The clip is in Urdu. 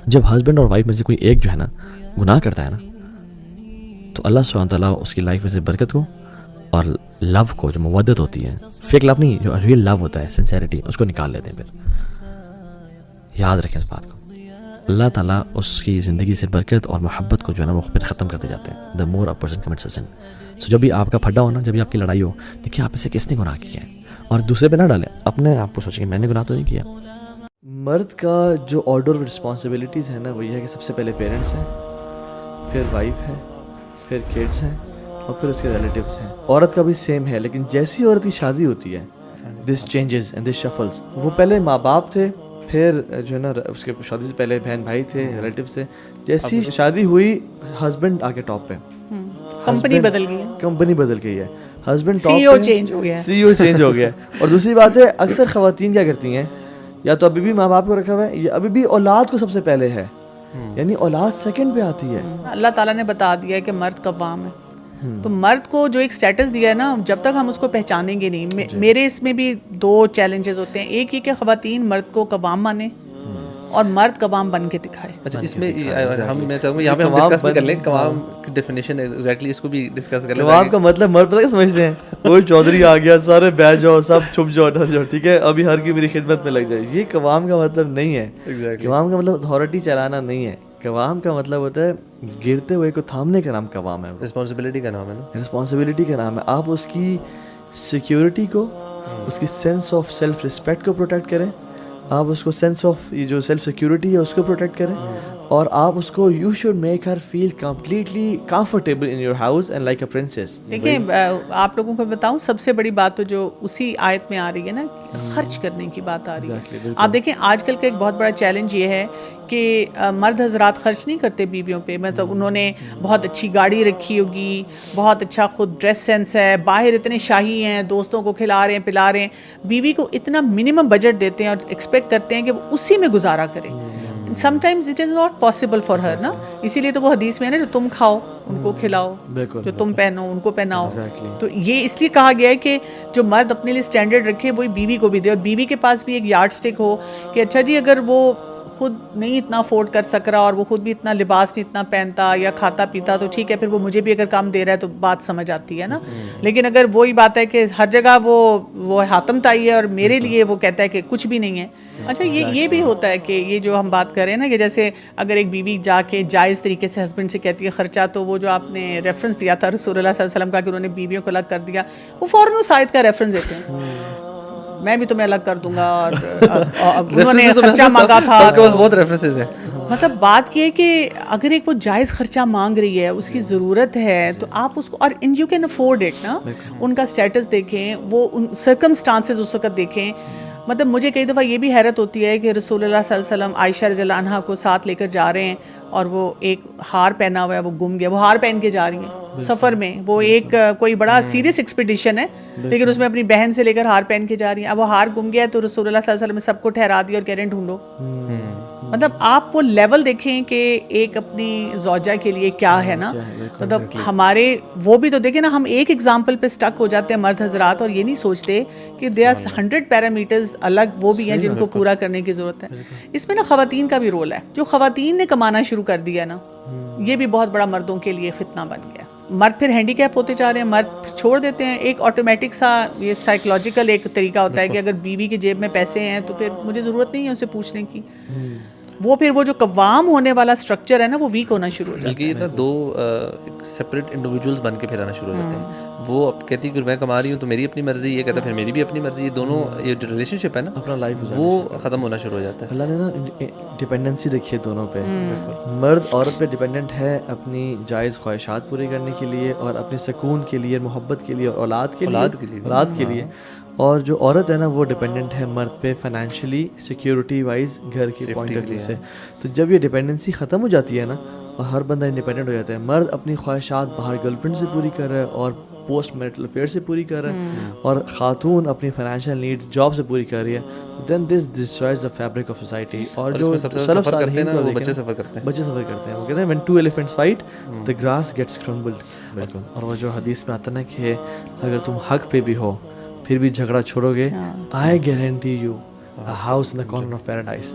جب ہسبینڈ اور وائف میں سے کوئی ایک جو ہے نا گناہ کرتا ہے نا تو اللہ سبحانہ تعالیٰ اس کی لائف میں سے برکت کو اور لو کو، جو مودت ہوتی ہے، فیک لو نہیں، جو ریئل لو ہوتا ہے، سنسیریٹی، اس کو نکال لیتے ہیں. پھر یاد رکھیں اس بات کو، اللہ تعالیٰ اس کی زندگی سے برکت اور محبت کو جو ہے نا وہ پھر ختم کرتے جاتے ہیں. دا مور اے پرسن کمٹس اے سن. سو جب بھی آپ کا پھڈا ہو نا، جب بھی آپ کی لڑائی ہو، دیکھیے آپ میں سے کس نے گناہ کیا ہے، اور دوسرے پہ نہ ڈالیں، اپنے آپ کو سوچیں کہ میں نے گناہ تو نہیں کیا. مرد کا جو آرڈر آف رسپانسبلٹیز ہے نا وہ یہ ہے کہ سب سے پہلے پیرنٹس ہیں، پھر وائف ہے، پھر کڈس ہیں، اور پھر اس کے ریلیٹیوز ہیں. عورت کا بھی سیم ہے، لیکن جیسی عورت کی شادی ہوتی ہے دس چینجز اینڈ دس شفلز. وہ پہلے ماں باپ تھے، پھر جو ہے نا اس کے شادی سے پہلے بہن بھائی تھے، ریلیٹیوز تھے. جیسی شادی ہوئی ہسبینڈ آگے ٹاپ پہ، کمپنی بدل گئی ہے، کمپنی بدل گئی ہے، ہسبینڈ ٹاپ سی او چینج ہو گیا، سی او چینج ہو گیا. اور دوسری بات ہے اکثر خواتین کیا کرتی ہیں، یا تو ابھی بھی ماں باپ کو رکھا ہوا ہے، یا ابھی بھی اولاد کو سب سے پہلے ہے، یعنی اولاد سیکنڈ پہ آتی ہے. اللہ تعالیٰ نے بتا دیا ہے کہ مرد قوام ہے. تو مرد کو جو ایک سٹیٹس دیا ہے نا، جب تک ہم اس کو پہچانیں گے نہیں. میرے اس میں بھی دو چیلنجز ہوتے ہیں. ایک یہ کہ خواتین مرد کو قوام مانے اور مرد قوام بن کے دکھائے. اچھا، اس میں میں چاہوں گا یہاں پہ ہم ڈسکس بھی کر لیں قوام کی ڈیفینیشن ایگزیکٹلی، اس کو بھی ڈسکس کر لیں. قوام کا مطلب مرد پتہ کیا سمجھتے ہیں، کوئی چودھری آ گیا سارے بیٹھ جاؤ، سب چھپ جاؤ، ڈر جاؤ، ٹھیک ہے ابھی ہر کی میری خدمت میں لگ جائے. یہ قوام کا مطلب نہیں ہے. قوام کا مطلب اتھارٹی چلانا نہیں ہے. قوام کا مطلب ہوتا ہے گرتے ہوئے کو تھامنے کا نام قوام ہے. رسپانسبلٹی کا نام ہے نا، رسپانسبلٹی کا نام ہے. آپ اس کی سیکیورٹی کو، اس کی سینس آف سیلف رسپیکٹ کو پروٹیکٹ کریں، آپ اس کو سینس آف یہ جو سیلف سیکیورٹی ہے اس کو پروٹیکٹ کریں، اور آپ اس کو you should make her feel completely comfortable in your house and like a princess. دیکھیں آپ لوگوں کو بتاؤں، سب سے بڑی بات تو جو اسی آیت میں آ رہی ہے نا، خرچ کرنے کی بات آ رہی ہے. آپ دیکھیں آج کل کا ایک بہت بڑا چیلنج یہ ہے کہ مرد حضرات خرچ نہیں کرتے بیویوں پہ. مطلب انہوں نے بہت اچھی گاڑی رکھی ہوگی، بہت اچھا خود ڈریس سینس ہے، باہر اتنے شاہی ہیں، دوستوں کو کھلا رہے ہیں پلا رہے ہیں، بیوی کو اتنا منیمم بجٹ دیتے ہیں اور ایکسپیکٹ کرتے ہیں کہ وہ اسی میں گزارا کرے. Some times it is not possible for her نا. اسی لیے تو وہ حدیث میں ہے نا، جو تم کھاؤ ان کو کھلاؤ، جو تم پہنو ان کو پہناؤ. تو یہ اس لیے کہا گیا ہے کہ جو مرد اپنے لیے اسٹینڈرڈ رکھے وہی بیوی کو بھی دے، اور بیوی کے پاس بھی ایک یارڈ اسٹک ہو کہ اچھا جی اگر وہ خود نہیں اتنا افورڈ کر سک رہا اور وہ خود بھی اتنا لباس نہیں اتنا پہنتا یا کھاتا پیتا تو ٹھیک ہے، پھر وہ مجھے بھی اگر کام دے رہا ہے تو بات سمجھ آتی ہے نا. لیکن اگر وہی بات ہے کہ ہر جگہ وہ حاتم تائی ہے اور میرے لیے وہ کہتا ہے کہ کچھ بھی نہیں ہے. اچھا یہ بھی ہوتا ہے کہ یہ جو ہم بات کر رہے ہیں نا کہ جیسے اگر ایک بیوی جا کے جائز طریقے سے ہسبینڈ سے کہتی ہے خرچہ، تو وہ جو آپ نے ریفرنس دیا تھا رسول اللہ صلی اللہ علیہ وسلم کا کہ انہوں نے بیویوں کو الگ کر دیا، وہ فوراً اس آیت کا ریفرنس دیتے ہیں، میں بھی تمہیں الگ کر دوں گا، اور انہوں نے خرچہ مانگا تھا. بہت ریفرنسز ہیں. مطلب بات یہ ہے کہ اگر ایک وہ جائز خرچہ مانگ رہی ہے، اس کی ضرورت ہے، تو آپ اس کو، اور یو کین افورڈ اٹ نا. ان کا اسٹیٹس دیکھیں، وہ ان سرکمسٹانسز اس وقت دیکھیں. مطلب مجھے کئی دفعہ یہ بھی حیرت ہوتی ہے کہ رسول اللہ صلی اللہ علیہ وسلم عائشہ رضی اللہ عنہا کو ساتھ لے کر جا رہے ہیں اور وہ ایک ہار پہنا ہوا ہے، وہ گم گیا، وہ ہار پہن کے جا رہی ہیں سفر میں. وہ ایک کوئی بڑا سیریس ایکسپیڈیشن ہے، لیکن اس میں اپنی بہن سے لے کر ہار پہن کے جا رہی ہیں. اب وہ ہار گم گیا تو رسول اللہ صلی اللہ علیہ وسلم نے سب کو ٹھہرا دیا اور کہہ رہے ہیں ڈھونڈو. مطلب آپ وہ لیول دیکھیں کہ ایک اپنی زوجہ کے لیے کیا ہے نا. مطلب ہمارے وہ بھی تو دیکھیں نا، ہم ایک ایگزامپل پہ سٹک ہو جاتے ہیں مرد حضرات، اور یہ نہیں سوچتے کہ دے آر 100 پیرامیٹرز الگ وہ بھی ہیں جن کو پورا کرنے کی ضرورت ہے. اس میں نا خواتین کا بھی رول ہے. جو خواتین نے کمانا شروع کر دیا نا، یہ بھی بہت بڑا مردوں کے لیے فتنہ بن گیا. مرد پھر ہینڈی کیپ ہوتے جا رہے ہیں، مرد چھوڑ دیتے ہیں. ایک آٹومیٹک سا یہ سائیکولوجیکل ایک طریقہ ہوتا ہے کہ اگر بیوی کی جیب میں پیسے ہیں تو پھر مجھے ضرورت نہیں ہے اسے پوچھنے کی. وہ پھر وہ جو قوام ہونے والا سٹرکچر ہے نا وہ ویک ہونا شروع ہو جاتا ہے. بلکہ یہ نا دو سپریٹ انڈیویجولز بن کے پھر آنا شروع ہو جاتے ہیں. وہ اب کہتی ہے کہ میں کما رہی ہوں تو میری اپنی مرضی، یہ کہتا ہے پھر میری بھی اپنی مرضی. یہ دونوں یہ جو ریلیشن شپ ہے نا اپنا لائف وہ ختم ہونا شروع ہو جاتا ہے. اللہ نے نا ڈپینڈنسی رکھی ہے دونوں پہ. مرد عورت پہ ڈپینڈنٹ ہے اپنی جائز خواہشات پوری کرنے کے لیے اور اپنے سکون کے لیے، محبت کے لیے اور اولاد کے لیے. اور جو عورت ہے نا وہ ڈپینڈنٹ ہے مرد پہ فائنینشلی سیکیورٹی وائز گھر کے پوائنٹ آف ویو سے. تو جب یہ ڈپینڈنسی ختم ہو جاتی ہے نا اور ہر بندہ انڈیپینڈنٹ ہو جاتا ہے، مرد اپنی خواہشات باہر گرل فرینڈ سے پوری کر رہا ہے اور پوسٹ میرٹل افیئر سے پوری کر رہا ہے، اور خاتون اپنی فائنینشیل نیڈ جاب سے پوری کر رہی ہے، then this destroys the fabric of society. اور جو سفر کرتے ہیں وہ بچے سفر کرتے ہیں، وہ کہتے ہیں when two elephants fight the grass gets crumbled. اور وہ جو حدیث میں آتا نا کہ اگر تم حق پہ بھی ہو پھر بھی جھگڑا چھوڑو گے، I guarantee you a house in the corner of paradise.